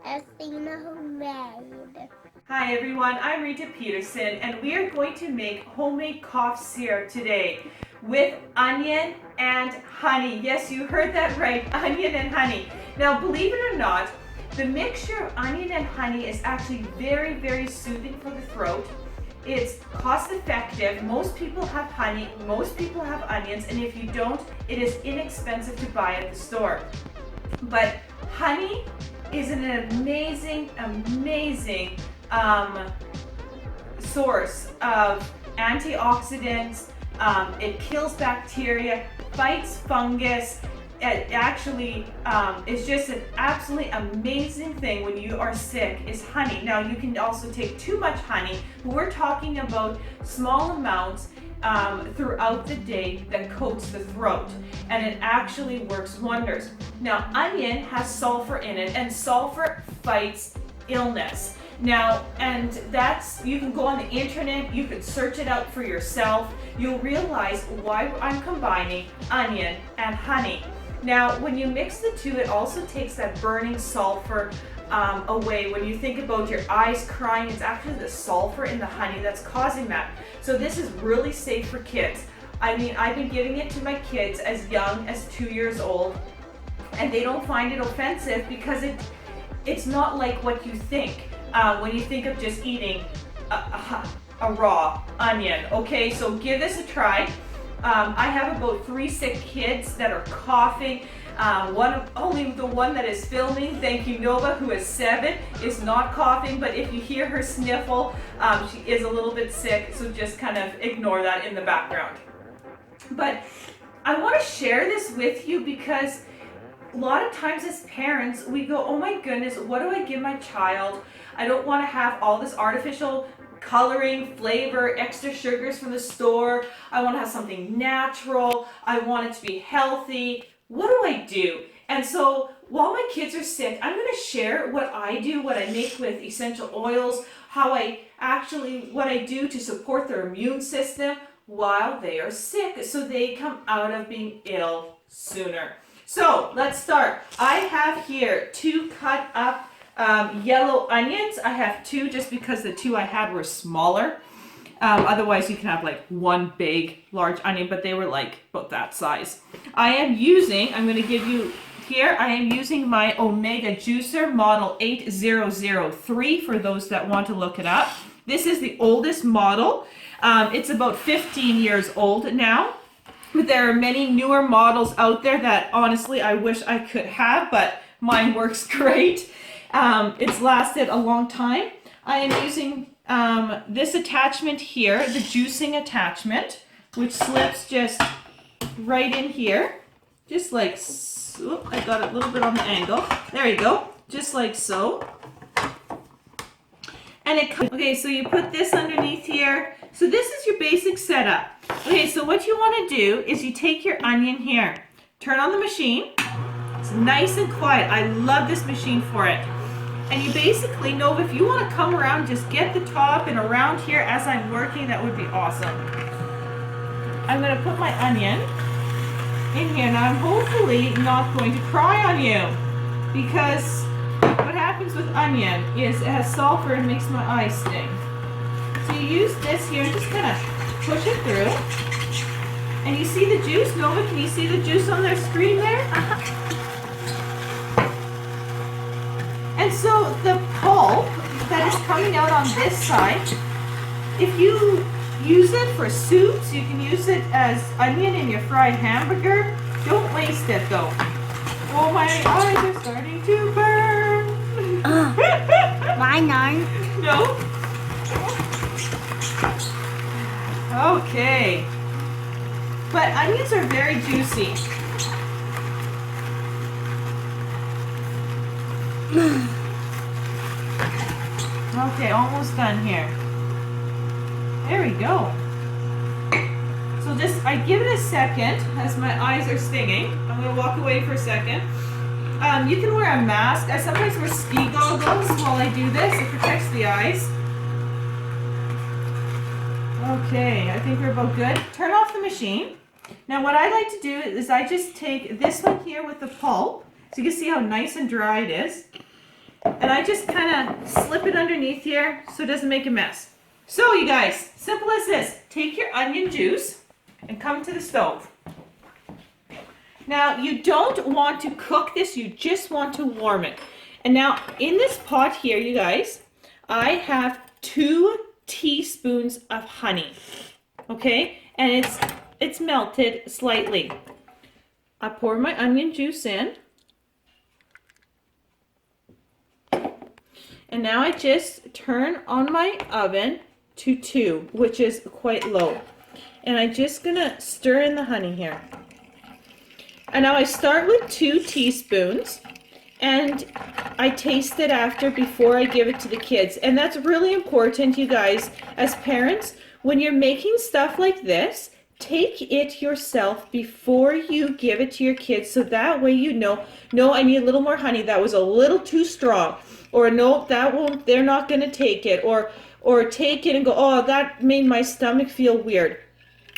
Athena homemade. Hi everyone, I'm Rita Peterson and we are going to make homemade cough syrup today with onion and honey. Yes, you heard that right, onion and honey. Now believe it or not, the mixture of onion and honey is actually very, very soothing for the throat. It's cost effective. Most people have honey, most people have onions, and if you don't, it is inexpensive to buy at the store. But honey is an amazing, amazing source of antioxidants. It kills bacteria, fights fungus. It actually is just an absolutely amazing thing when you are sick is honey. Now you can also take too much honey, but we're talking about small amounts throughout the day that coats the throat, and it actually works wonders. Now onion has sulfur in it, and sulfur fights illness. Now, and that's, you can go on the internet, you can search it out for yourself. You'll realize why I'm combining onion and honey. Now, when you mix the two, it also takes that burning sulfur away. When you think about your eyes crying, it's actually the sulfur in the honey that's causing that. So this is really safe for kids. I mean, I've been giving it to my kids as young as 2 years old, and they don't find it offensive because it's not like what you think when you think of just eating a raw onion. Okay, so give this a try. I have about 3 sick kids that are coughing. Only the one that is filming, thank you Nova, who is 7, is not coughing, but if you hear her sniffle, she is a little bit sick, so just kind of ignore that in the background. But I want to share this with you because a lot of times as parents, we go, oh my goodness, what do I give my child? I don't want to have all this artificial coloring, flavor, extra sugars from the store. I want to have something natural. I want it to be healthy. What do I do? And so while my kids are sick, I'm going to share what I do, what I make with essential oils, what I do to support their immune system while they are sick so they come out of being ill sooner. So let's start. I have here 2 cut up yellow onions. I have 2 just because the 2 I had were smaller. Otherwise you can have like 1 big large onion, but they were like about that size. I'm going to give you here, I am using my Omega Juicer model 8003 for those that want to look it up. This is the oldest model. It's about 15 years old now. But there are many newer models out there that honestly I wish I could have, but mine works great. It's lasted a long time. I am using this attachment here, the juicing attachment, which slips just right in here. Just like so. I got it a little bit on the angle. There you go. Just like so. And okay, so you put this underneath here. So this is your basic setup. Okay, so what you want to do is you take your onion here, turn on the machine. It's nice and quiet. I love this machine for it. And you basically know if you want to come around, just get the top and around here as I'm working, that would be awesome. I'm going to put my onion in here. Now I'm hopefully not going to cry on you because what happens with onion is it has sulfur and makes my eyes sting. So you use this here and just kind of push it through. And you see the juice? Nova, can you see the juice on their screen there? And so the pulp that is coming out on this side, if you use it for soups, you can use it as onion in your fried hamburger. Don't waste it though. Oh, my eyes are starting to burn. Mine aren't. No? Okay. But onions are very juicy. Okay, almost done here. There we go. So just, I give it a second as my eyes are stinging. I'm going to walk away for a second. You can wear a mask. I sometimes wear ski goggles while I do this. It protects the eyes. Okay, I think we're about good. Turn off the machine. Now what I like to do is I just take this one here with the pulp So you can see how nice and dry it is. And I just kind of slip it underneath here so it doesn't make a mess. So you guys, simple as this. Take your onion juice and come to the stove. Now you don't want to cook this, you just want to warm it. And now in this pot here, you guys, I have 2 teaspoons of honey. Okay, and it's melted slightly. I pour my onion juice in. And now I just turn on my oven to 2, which is quite low. And I'm just gonna stir in the honey here. And now I start with 2 teaspoons and I taste it after before I give it to the kids. And that's really important, you guys, as parents. When you're making stuff like this, take it yourself before you give it to your kids, so that way you know, no, I need a little more honey, that was a little too strong, or no, that won't, they're not going to take it, or take it and go, oh, that made my stomach feel weird.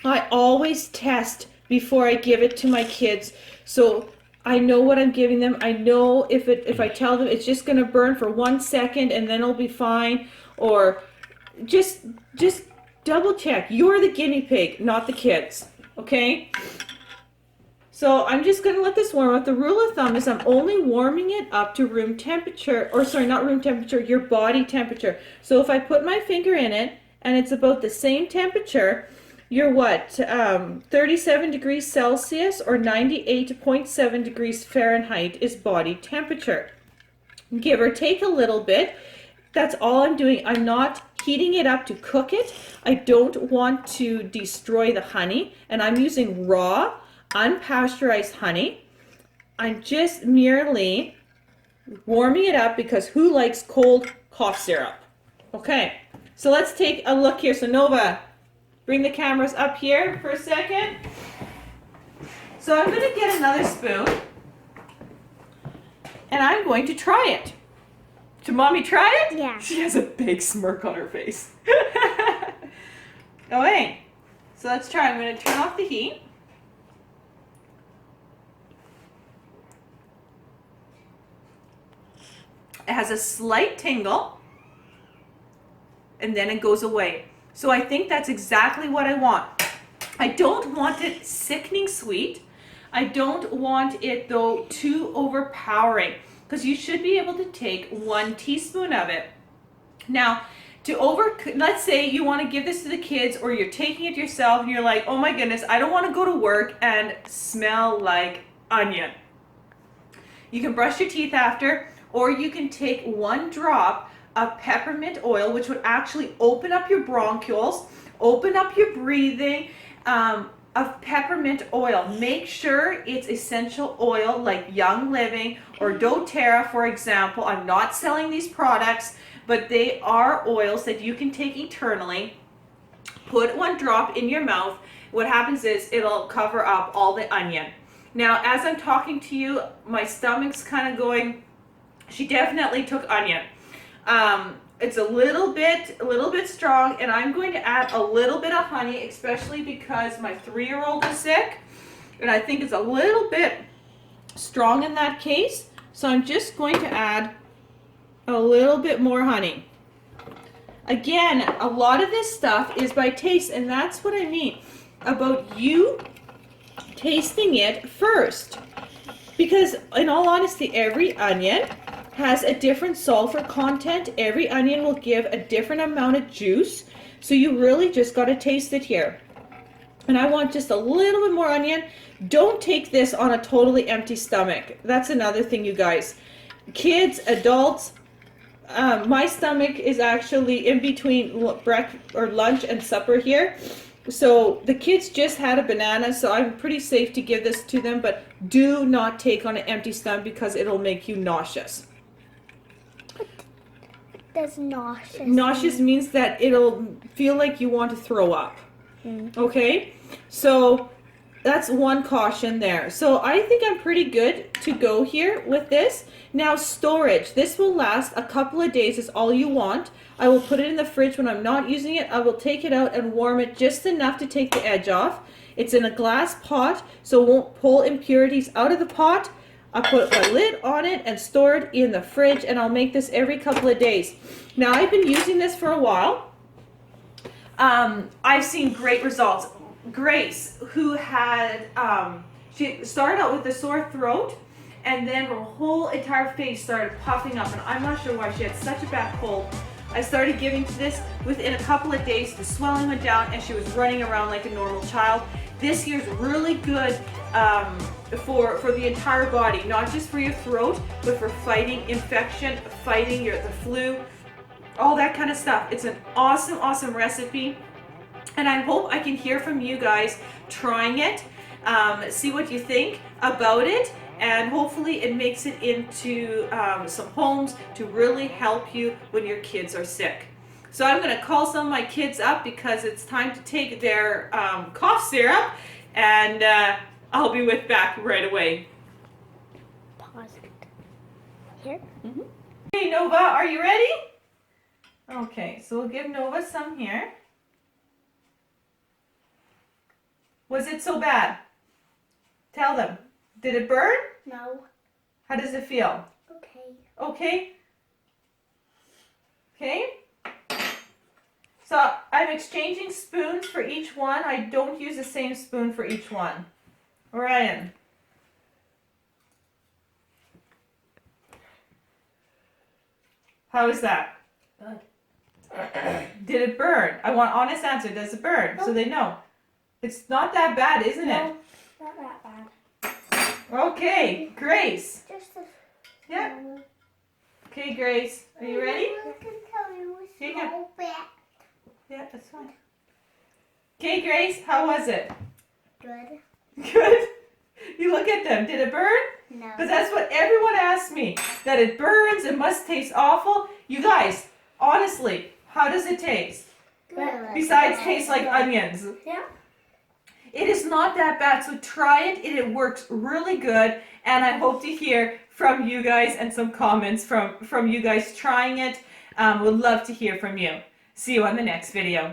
I always test before I give it to my kids, so I know what I'm giving them. I know if I tell them it's just going to burn for 1 second and then it'll be fine, or just double check. You're the guinea pig, not the kids. Okay? So I'm just going to let this warm up. The rule of thumb is I'm only warming it up to room temperature, or sorry, not room temperature, your body temperature. So if I put my finger in it and it's about the same temperature, you're what? 37 degrees Celsius or 98.7 degrees Fahrenheit is body temperature. Give or take a little bit. That's all I'm doing. I'm not heating it up to cook it. I don't want to destroy the honey, and I'm using raw, unpasteurized honey. I'm just merely warming it up because who likes cold cough syrup? Okay, so let's take a look here. So Nova, bring the cameras up here for a second. So I'm going to get another spoon, and I'm going to try it. Should Mommy try it? Yeah. She has a big smirk on her face. Okay, so let's try. I'm going to turn off the heat. It has a slight tingle, and then it goes away. So I think that's exactly what I want. I don't want it sickening sweet. I don't want it, though, too overpowering, because you should be able to take 1 teaspoon of it. Now, let's say you want to give this to the kids, or you're taking it yourself and you're like, oh my goodness, I don't want to go to work and smell like onion. You can brush your teeth after, or you can take 1 drop of peppermint oil, which would actually open up your bronchioles, open up your breathing, of peppermint oil. Make sure it's essential oil like Young Living or doTERRA, for example. I'm not selling these products, but they are oils that you can take eternally. Put 1 drop in your mouth. What happens is it'll cover up all the onion. Now, as I'm talking to you, my stomach's kind of going, she definitely took onion. It's a little bit strong, and I'm going to add a little bit of honey, especially because my 3-year-old is sick, and I think it's a little bit strong in that case. So I'm just going to add a little bit more honey. Again, a lot of this stuff is by taste, and that's what I mean about you tasting it first. Because in all honesty, every onion has a different sulfur content. Every onion will give a different amount of juice. So you really just got to taste it here. And I want just a little bit more onion. Don't take this on a totally empty stomach. That's another thing, you guys. Kids, adults, my stomach is actually in between lunch and supper here. So the kids just had a banana, so I'm pretty safe to give this to them, but do not take on an empty stomach because it'll make you nauseous. Does nauseous Nauseous means that it'll feel like you want to throw up. Okay? So that's 1 caution there. So I think I'm pretty good to go here with this. Now, storage. This will last a couple of days is all you want. I will put it in the fridge when I'm not using it. I will take it out and warm it just enough to take the edge off. It's in a glass pot, so it won't pull impurities out of the pot. I'll put a lid on it and store it in the fridge, and I'll make this every couple of days. Now, I've been using this for a while. I've seen great results. Grace, who had, she started out with a sore throat, and then her whole entire face started puffing up, and I'm not sure why. She had such a bad cold. I started giving to this. Within a couple of days, the swelling went down, and she was running around like a normal child. This here's really good for the entire body, not just for your throat, but for fighting infection, fighting the flu, all that kind of stuff. It's an awesome, awesome recipe. And I hope I can hear from you guys trying it, see what you think about it, and hopefully it makes it into some homes to really help you when your kids are sick. So I'm going to call some of my kids up because it's time to take their cough syrup, and I'll be back right away. Pause it. Here? Mm-hmm. Hey Nova, are you ready? Okay, so we'll give Nova some here. Was it so bad? Tell them. Did it burn? No. How does it feel? Okay. Okay? Okay? So I'm exchanging spoons for each one. I don't use the same spoon for each one. Ryan. How is that? Good. Did it burn? I want honest answer. Does it burn? So they know. It's not that bad, isn't it? Not that bad. Okay, Grace. Just a... Yeah. Okay, Grace. Are you ready? I can tell you Here you a go. small bit. Yeah, that's fine. Okay, Grace, how was it? Good. Good. You look at them. Did it burn? No. Because that's what everyone asks me. That it burns, it must taste awful. You guys, honestly, how does it taste? Good. Besides taste like onions. Yeah. It is not that bad, so try it. It works really good, and I hope to hear from you guys and some comments from you guys trying it. Would love to hear from you. See you on the next video.